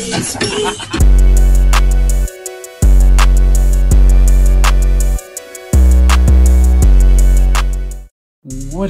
What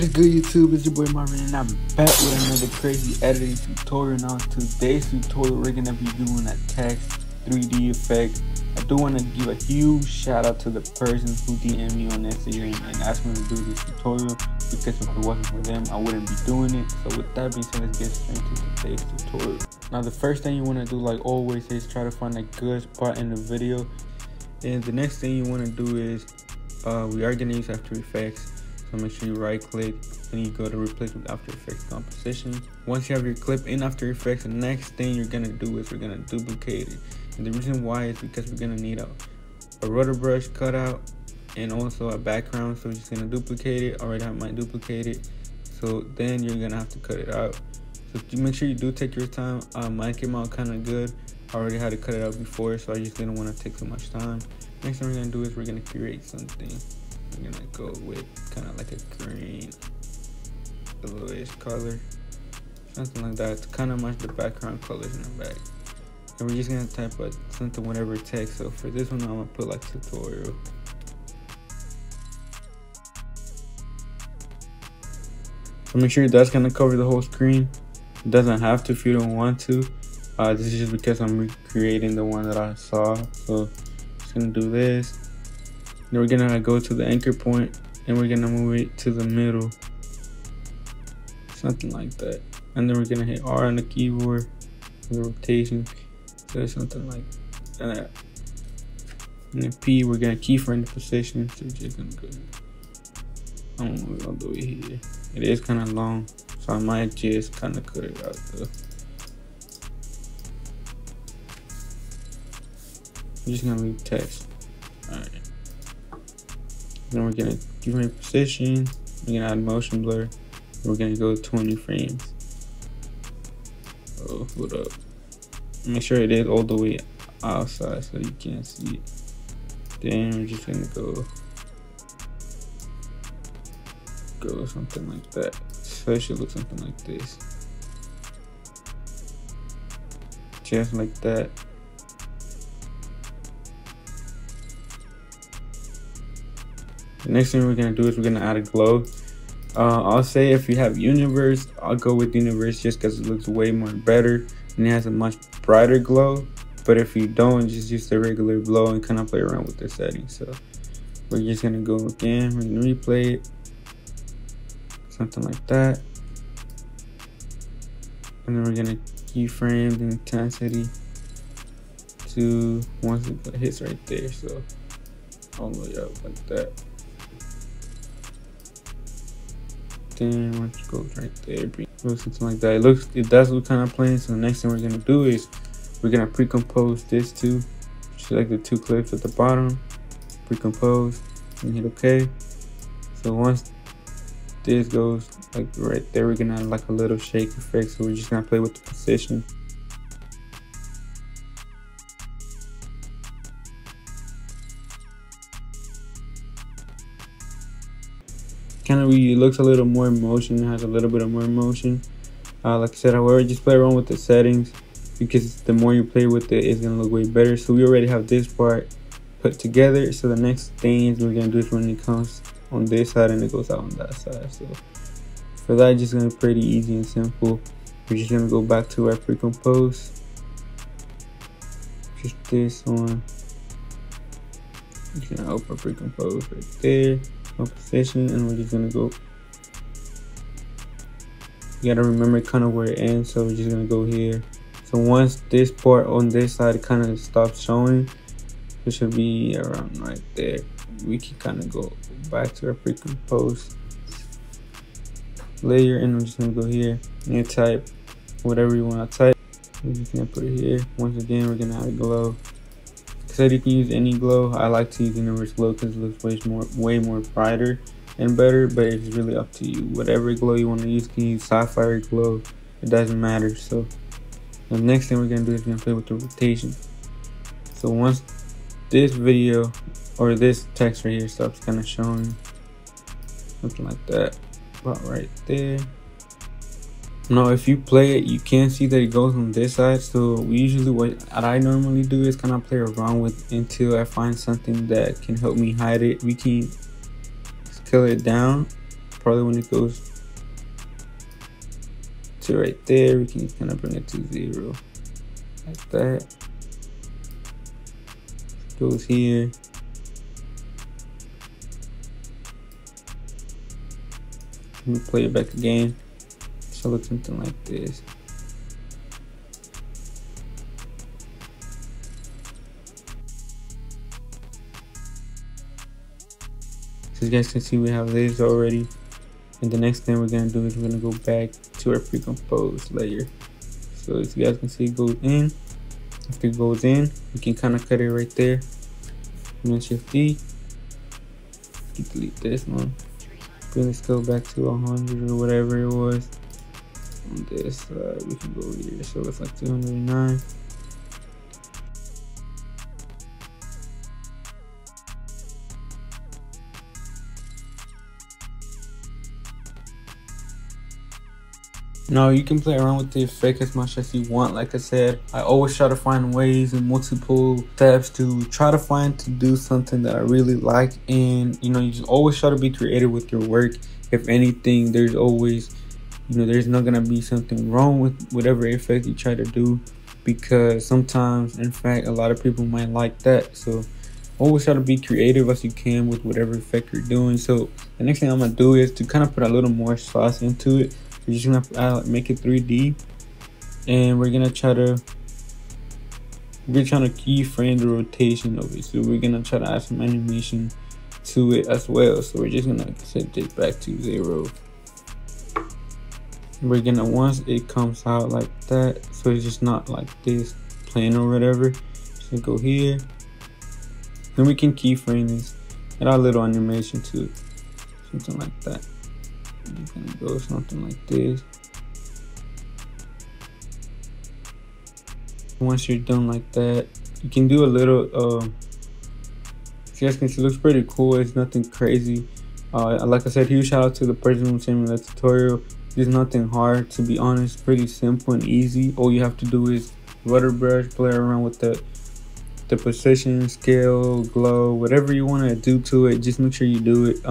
is good, YouTube? It's your boy Marvin, and I'm back with another crazy editing tutorial. Now, today's tutorial, we're gonna be doing a text 3D effect. I do want to give a huge shout out to the person who DM'd me on Instagram and asked me to do this tutorial, because if it wasn't for them, I wouldn't be doing it. So with that being said, let's get straight into today's tutorial. Now, the first thing you want to do, like always, is try to find a good spot in the video. And the next thing you want to do is, we are gonna use After Effects. So make sure you right click and you go to replace with After Effects composition. Once you have your clip in After Effects, the next thing you're gonna do is we're gonna duplicate it. And the reason why is because we're gonna need a rotor brush cutout and also a background. So we're just gonna duplicate it. I already have mine duplicated. So then you're gonna have to cut it out. So make sure you do take your time. Mine came out kind of good. I already had to cut it out before, so I just didn't want to take so much time. Next thing we're gonna do is we're gonna create something. We're gonna go with kind of like a green, yellowish color, something like that, to kind of match the background colors in the back. And we're just gonna type something, whatever text. So for this one, I'm gonna put like tutorial. So make sure that's gonna cover the whole screen. It doesn't have to if you don't want to. This is just because I'm recreating the one that I saw. So just gonna do this. Then we're gonna go to the anchor point and we're gonna move it to the middle, something like that. And then we're gonna hit R on the keyboard for the rotation, so something like that. And then P, we're gonna keyframe the position. So we're just gonna go, I don't know, all the way here. It is kind of long, so I might just kind of cut it out though. I'm just gonna leave text. All right. Then we're gonna keyframe position, we're gonna add motion blur, and we're gonna go 20 frames. Oh, hold up. Make sure it is all the way outside so you can't see it. Then we're just gonna go something like that. So it should look something like this. Just like that. The next thing we're gonna do is we're gonna add a glow. I'll say if you have universe, I'll go with universe just because it looks way more better and it has a much brighter glow. But if you don't, just use the regular glow and kind of play around with the settings. So we're just gonna go again, we're gonna replay it, something like that. And then we're gonna keyframe the intensity to once it hits right there. So all the way up like that. Then once it goes right there, something like that. It does look kind of plain. So the next thing we're gonna do is we're gonna pre-compose this too. Select the two clips at the bottom, pre-compose, and hit OK. So once this goes like right there, we're gonna add like a little shake effect. So we're just gonna play with the position. Kind of looks a little more motion, has a little bit of more motion. Like I said, however, just play around with the settings, because the more you play with it, it's gonna look way better. So we already have this part put together. So the next thing we're gonna do is when it comes on this side and it goes out on that side. So for that, just gonna be pretty easy and simple. We're just gonna go back to our pre-compose. Just this one. Just gonna open pre-compose right there. Position, and we're just gonna go. You gotta remember kind of where it ends, so we're just gonna go here. So once this part on this side kind of stops showing, it should be around right there. We can kind of go back to our pre-compose layer, and I'm just gonna go here and you type whatever you want to type. We're just gonna put it here. Once again, we're gonna add a glow. Said you can use any glow. I like to use universe glow because it looks way more brighter and better, but it's really up to you. Whatever glow you want to use, you can use sapphire glow, it doesn't matter. So the next thing we're gonna do is we're gonna play with the rotation. So once this video or this text right here stops kind of showing, something like that, about right there, Now if you play it, you can see that it goes on this side. So usually what I normally do is kind of play around with until I find something that can help me hide it. We can scale it down probably when it goes to right there. We can kind of bring it to 0 like that. Goes here. Let me play it back again. So look something like this. So you guys can see we have this already. And the next thing we're gonna do is we're gonna go back to our pre-composed layer. So as you guys can see, it goes in. After it goes in, we can kind of cut it right there. And then Shift D. Delete this one. Bring the scale back to 100 or whatever it was. On this side, we can go here. So it's like 209. Now you can play around with the effect as much as you want. Like I said, I always try to find ways and multiple steps to try to do something that I really like. And you know, you just always try to be creative with your work. If anything, there's always, you know, there's not gonna be something wrong with whatever effect you try to do, because sometimes, in fact, a lot of people might like that. So always try to be creative as you can with whatever effect you're doing. So the next thing I'm gonna do is to kind of put a little more sauce into it. We're just gonna make it 3D, and we're trying to keyframe the rotation of it. So we're gonna try to add some animation to it as well. So we're just gonna set this back to 0. We're gonna, once it comes out like that, so it's just not like this plain or whatever, just gonna go here. Then we can keyframe this, add a little animation to it, something like that. You're gonna go something like this. Once you're done like that, you can do a little you guys can see, it looks pretty cool. It's nothing crazy. Like I said, huge shout out to the person who sent me that tutorial. There's nothing hard, to be honest. Pretty simple and easy. All you have to do is rudder brush, play around with the position, scale, glow, whatever you want to do to it. Just make sure you do it.